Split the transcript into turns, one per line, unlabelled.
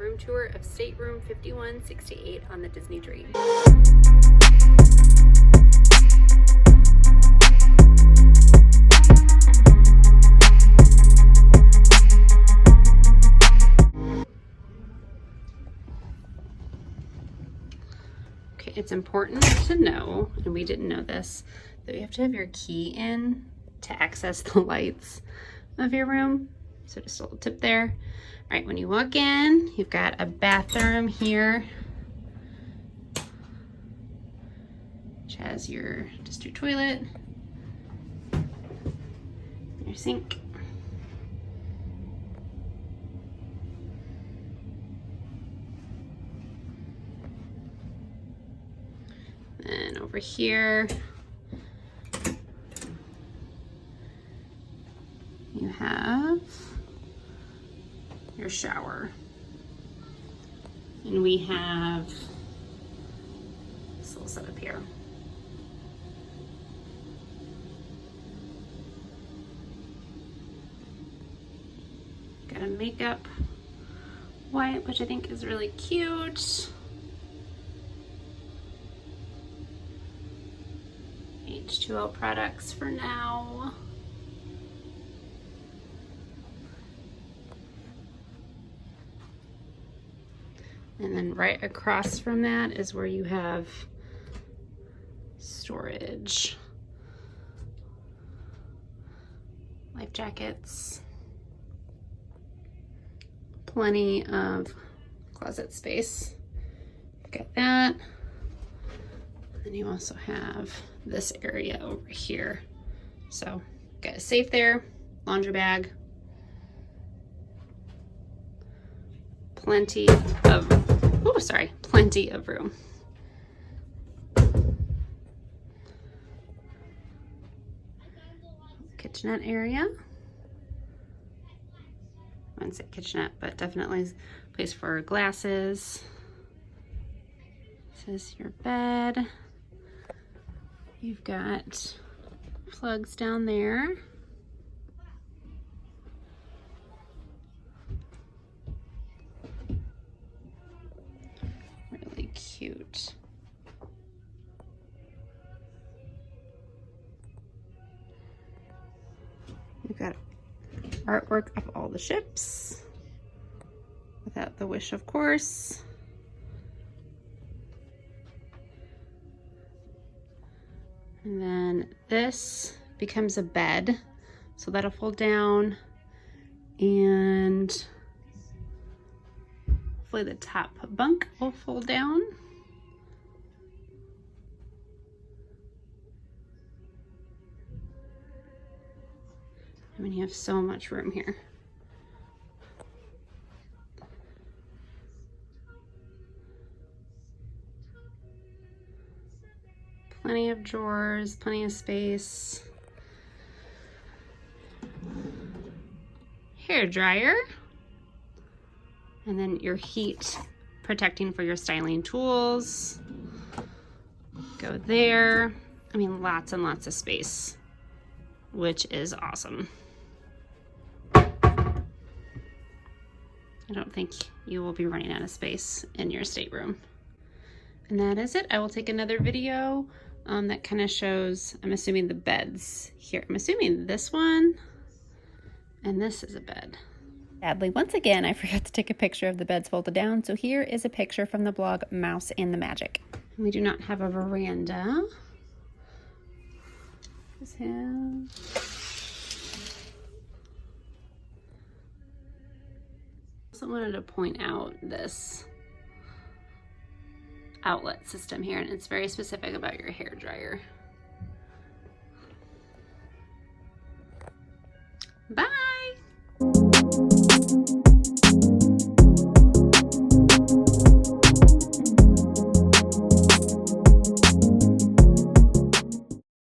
room tour of Stateroom 5168 on the Disney Dream. Okay, it's important to know, and we didn't know this, that you have to have your key in to access the lights of your room. So just a little tip there. All right, when you walk in, you've got a bathroom here, which has your toilet, your sink, and over here you have your shower, and we have this little setup here. Got a makeup wipe, which I think is really cute. H2O products for now. And then right across from that is where you have storage. Life jackets. Plenty of closet space. You've got that. And then you also have this area over here. So got a safe there, laundry bag. Plenty of room. Kitchenette area. I wouldn't say kitchenette, but definitely a place for glasses. This is your bed. You've got plugs down there. Really cute. You've got artwork of all the ships, without the wish, of course. And then this becomes a bed, so that'll fold down, and hopefully the top bunk will fold down. I mean, you have so much room here. Plenty of drawers, plenty of space. Hair dryer. And then your heat protecting for your styling tools. Go there. I mean, lots and lots of space, which is awesome. I don't think you will be running out of space in your stateroom. And that is it. I will take another video that kind of shows, I'm assuming, the beds here. I'm assuming this one and this is a bed. Sadly, once again, I forgot to take a picture of the beds folded down. So here is a picture from the blog Mouse and the Magic. We do not have a veranda. Just have also wanted to point out this outlet system here, and it's very specific about your hair dryer.